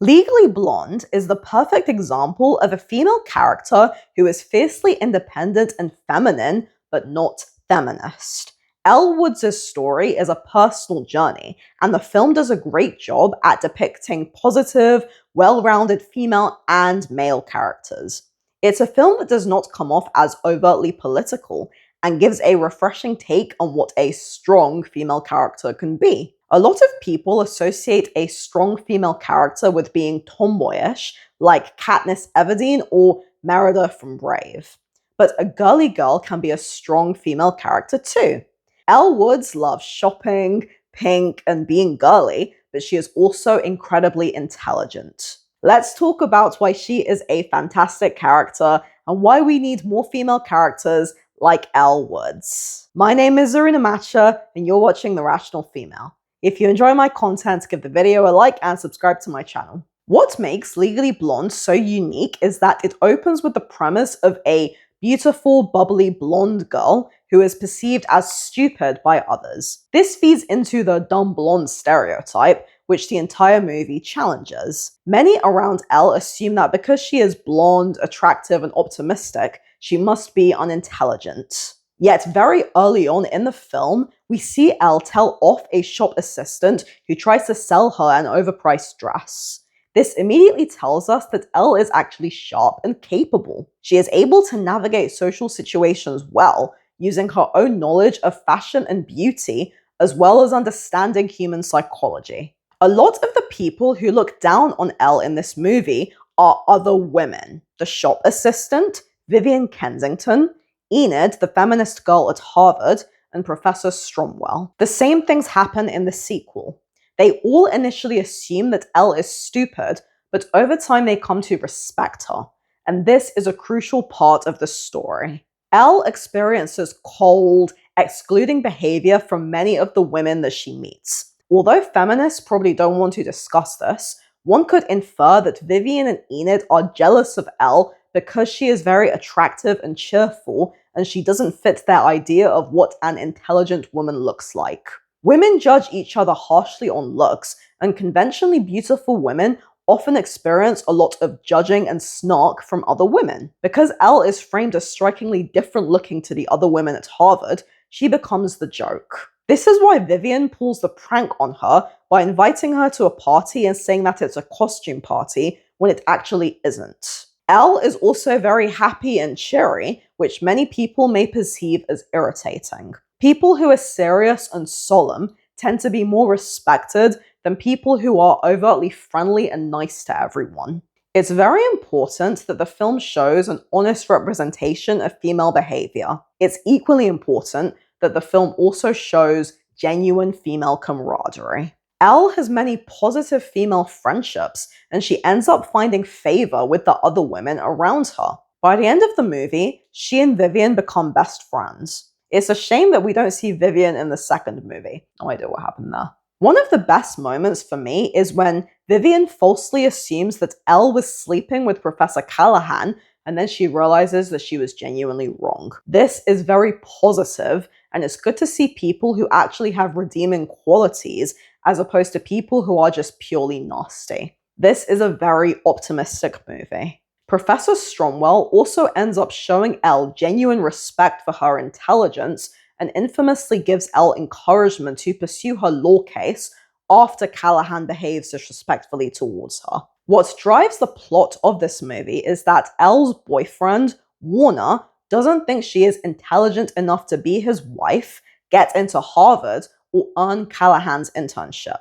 Legally Blonde is the perfect example of a female character who is fiercely independent and feminine, but not feminist. Elle Woods' story is a personal journey, and the film does a great job at depicting positive, well-rounded female and male characters. It's a film that does not come off as overtly political and gives a refreshing take on what a strong female character can be. A lot of people associate a strong female character with being tomboyish, like Katniss Everdeen or Merida from Brave. But a girly girl can be a strong female character too. Elle Woods loves shopping, pink, and being girly, but she is also incredibly intelligent. Let's talk about why she is a fantastic character and why we need more female characters like Elle Woods. My name is Zarina Matcha, and you're watching The Rational Female. If you enjoy my content, give the video a like and subscribe to my channel. What makes Legally Blonde so unique is that it opens with the premise of a beautiful, bubbly blonde girl who is perceived as stupid by others. This feeds into the dumb blonde stereotype, which the entire movie challenges. Many around Elle assume that because she is blonde, attractive, and optimistic, she must be unintelligent. Yet very early on in the film, we see Elle tell off a shop assistant who tries to sell her an overpriced dress. This immediately tells us that Elle is actually sharp and capable. She is able to navigate social situations well, using her own knowledge of fashion and beauty, as well as understanding human psychology. A lot of the people who look down on Elle in this movie are other women. The shop assistant, Vivian Kensington, Enid, the feminist girl at Harvard, and Professor Stromwell. The same things happen in the sequel. They all initially assume that Elle is stupid, but over time they come to respect her, and this is a crucial part of the story. Elle experiences cold, excluding behavior from many of the women that she meets. Although feminists probably don't want to discuss this, one could infer that Vivian and Enid are jealous of Elle because she is very attractive and cheerful, and she doesn't fit their idea of what an intelligent woman looks like. Women judge each other harshly on looks, and conventionally beautiful women often experience a lot of judging and snark from other women. Because Elle is framed as strikingly different looking to the other women at Harvard, she becomes the joke. This is why Vivian pulls the prank on her by inviting her to a party and saying that it's a costume party when it actually isn't. Elle is also very happy and cheery, which many people may perceive as irritating. People who are serious and solemn tend to be more respected than people who are overtly friendly and nice to everyone. It's very important that the film shows an honest representation of female behavior. It's equally important that the film also shows genuine female camaraderie. Elle has many positive female friendships, and she ends up finding favor with the other women around her. By the end of the movie, she and Vivian become best friends. It's a shame that we don't see Vivian in the second movie. No idea what happened there. One of the best moments for me is when Vivian falsely assumes that Elle was sleeping with Professor Callahan, and then she realizes that she was genuinely wrong. This is very positive, and it's good to see people who actually have redeeming qualities as opposed to people who are just purely nasty. This is a very optimistic movie. Professor Stromwell also ends up showing Elle genuine respect for her intelligence and infamously gives Elle encouragement to pursue her law case after Callahan behaves disrespectfully towards her. What drives the plot of this movie is that Elle's boyfriend, Warner, doesn't think she is intelligent enough to be his wife, get into Harvard, or earn Callahan's internship.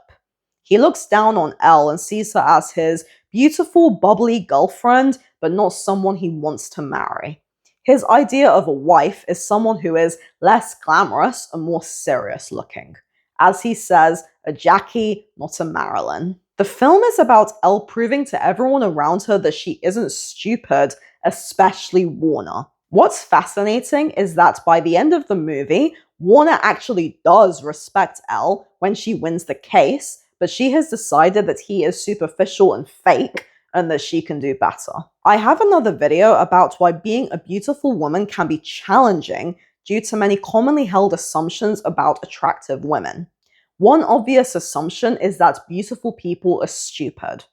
He looks down on Elle and sees her as his beautiful, bubbly girlfriend, but not someone he wants to marry. His idea of a wife is someone who is less glamorous and more serious looking. As he says, a Jackie, not a Marilyn. The film is about Elle proving to everyone around her that she isn't stupid, especially Warner. What's fascinating is that by the end of the movie, Warner actually does respect Elle when she wins the case, but she has decided that he is superficial and fake, and that she can do better. I have another video about why being a beautiful woman can be challenging due to many commonly held assumptions about attractive women. One obvious assumption is that beautiful people are stupid.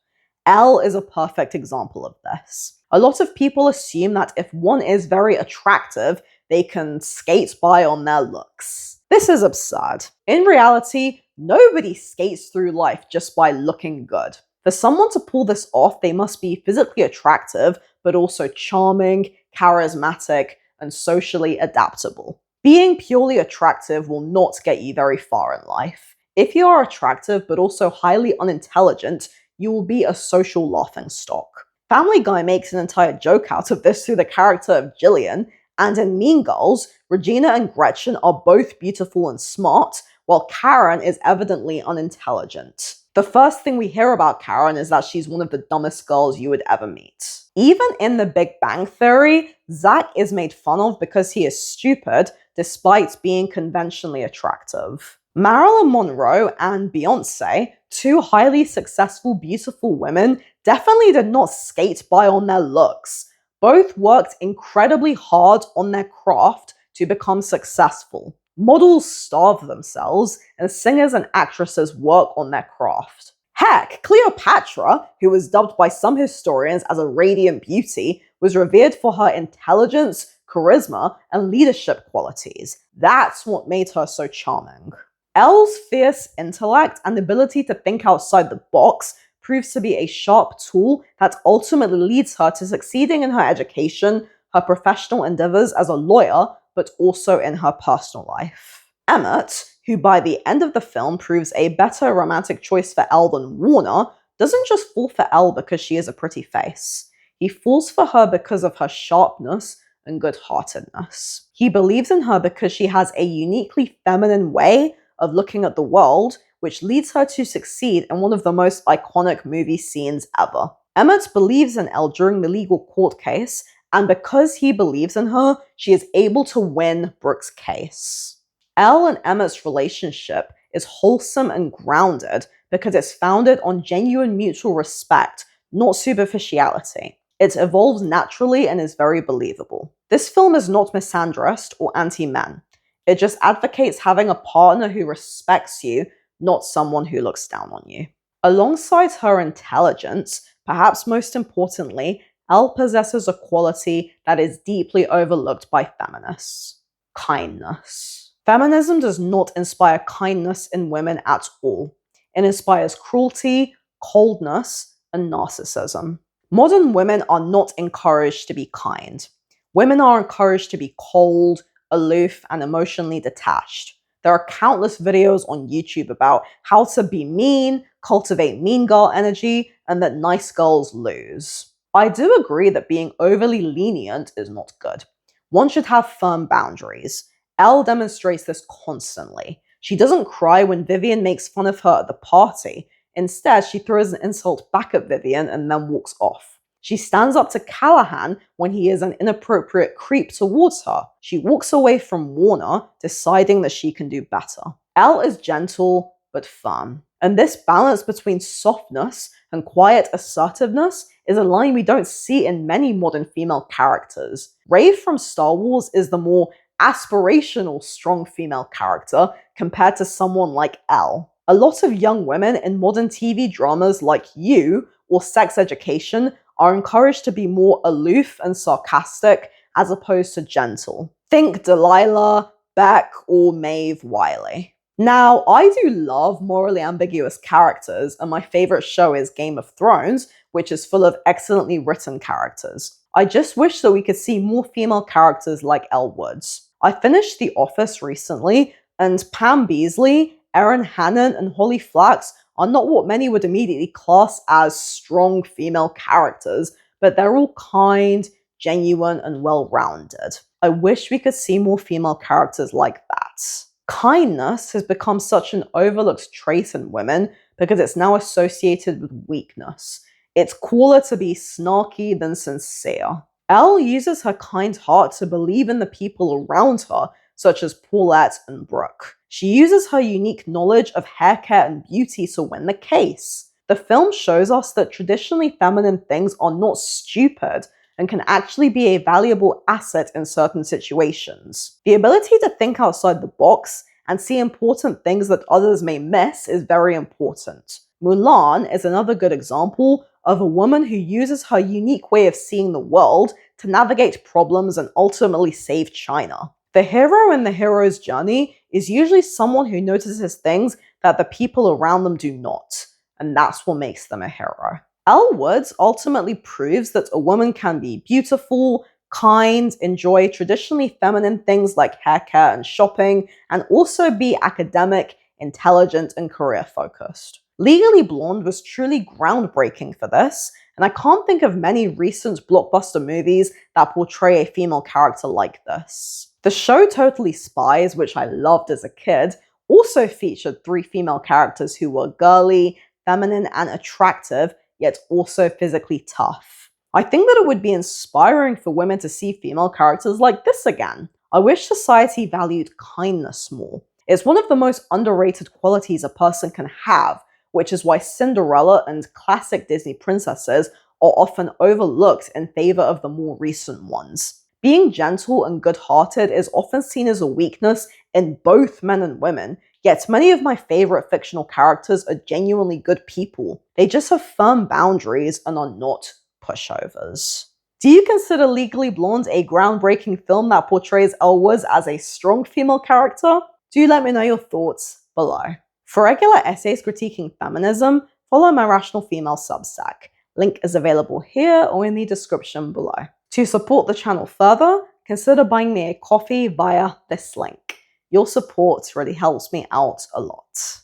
Elle is a perfect example of this. A lot of people assume that if one is very attractive, they can skate by on their looks. This is absurd. In reality, nobody skates through life just by looking good. For someone to pull this off, they must be physically attractive, but also charming, charismatic, and socially adaptable. Being purely attractive will not get you very far in life. If you are attractive but also highly unintelligent, you will be a social laughingstock. Family Guy makes an entire joke out of this through the character of Jillian, and in Mean Girls, Regina and Gretchen are both beautiful and smart, while Karen is evidently unintelligent. The first thing we hear about Karen is that she's one of the dumbest girls you would ever meet. Even in The Big Bang Theory, Zach is made fun of because he is stupid, despite being conventionally attractive. Marilyn Monroe and Beyoncé, two highly successful, beautiful women, definitely did not skate by on their looks. Both worked incredibly hard on their craft to become successful. Models starve themselves, and singers and actresses work on their craft. Heck, Cleopatra, who was dubbed by some historians as a radiant beauty, was revered for her intelligence, charisma, and leadership qualities. That's what made her so charming. Elle's fierce intellect and ability to think outside the box proves to be a sharp tool that ultimately leads her to succeeding in her education, her professional endeavors as a lawyer, but also in her personal life. Emmett, who by the end of the film proves a better romantic choice for Elle than Warner, doesn't just fall for Elle because she is a pretty face. He falls for her because of her sharpness and good-heartedness. He believes in her because she has a uniquely feminine way of looking at the world, which leads her to succeed in one of the most iconic movie scenes ever. Emmett believes in Elle during the legal court case, and because he believes in her, she is able to win Brooke's case. Elle and Emmett's relationship is wholesome and grounded because it's founded on genuine mutual respect, not superficiality. It evolves naturally and is very believable. This film is not misandrist or anti-men. It just advocates having a partner who respects you, not someone who looks down on you. Alongside her intelligence, perhaps most importantly, Elle possesses a quality that is deeply overlooked by feminists: kindness. Feminism does not inspire kindness in women at all. It inspires cruelty, coldness, and narcissism. Modern women are not encouraged to be kind. Women are encouraged to be cold, aloof, and emotionally detached. There are countless videos on YouTube about how to be mean, cultivate mean girl energy, and that nice girls lose. I do agree that being overly lenient is not good. One should have firm boundaries. Elle demonstrates this constantly. She doesn't cry when Vivian makes fun of her at the party. Instead, she throws an insult back at Vivian and then walks off. She stands up to Callahan when he is an inappropriate creep towards her. She walks away from Warner, deciding that she can do better. Elle is gentle but firm. And this balance between softness and quiet assertiveness is a line we don't see in many modern female characters. Rey from Star Wars is the more aspirational, strong female character compared to someone like Elle. A lot of young women in modern TV dramas like You or Sex Education are encouraged to be more aloof and sarcastic as opposed to gentle. Think Delilah, Beck, or Maeve Wiley. Now, I do love morally ambiguous characters, and my favorite show is Game of Thrones, which is full of excellently written characters. I just wish that we could see more female characters like Elle Woods. I finished The Office recently, and Pam Beesly, Erin Hannon, and Holly Flax are not what many would immediately class as strong female characters, but they're all kind, genuine, and well-rounded. I wish we could see more female characters like that. Kindness has become such an overlooked trait in women because it's now associated with weakness. It's cooler to be snarky than sincere. Elle uses her kind heart to believe in the people around her, such as Paulette and Brooke. She uses her unique knowledge of hair care and beauty to win the case. The film shows us that traditionally feminine things are not stupid and can actually be a valuable asset in certain situations. The ability to think outside the box and see important things that others may miss is very important. Mulan is another good example of a woman who uses her unique way of seeing the world to navigate problems and ultimately save China. The hero in the hero's journey is usually someone who notices things that the people around them do not, and that's what makes them a hero. Elle Woods ultimately proves that a woman can be beautiful, kind, enjoy traditionally feminine things like hair care and shopping, and also be academic, intelligent, and career-focused. Legally Blonde was truly groundbreaking for this, and I can't think of many recent blockbuster movies that portray a female character like this. The show Totally Spies, which I loved as a kid, also featured 3 female characters who were girly, feminine, and attractive, yet also physically tough. I think that it would be inspiring for women to see female characters like this again. I wish society valued kindness more. It's one of the most underrated qualities a person can have, which is why Cinderella and classic Disney princesses are often overlooked in favor of the more recent ones. Being gentle and good-hearted is often seen as a weakness in both men and women, yet many of my favorite fictional characters are genuinely good people. They just have firm boundaries and are not pushovers. Do you consider Legally Blonde a groundbreaking film that portrays Elle Woods as a strong female character? Do let me know your thoughts below. For regular essays critiquing feminism, follow my Rational Female Substack. Link is available here or in the description below. To support the channel further, consider buying me a coffee via this link. Your support really helps me out a lot.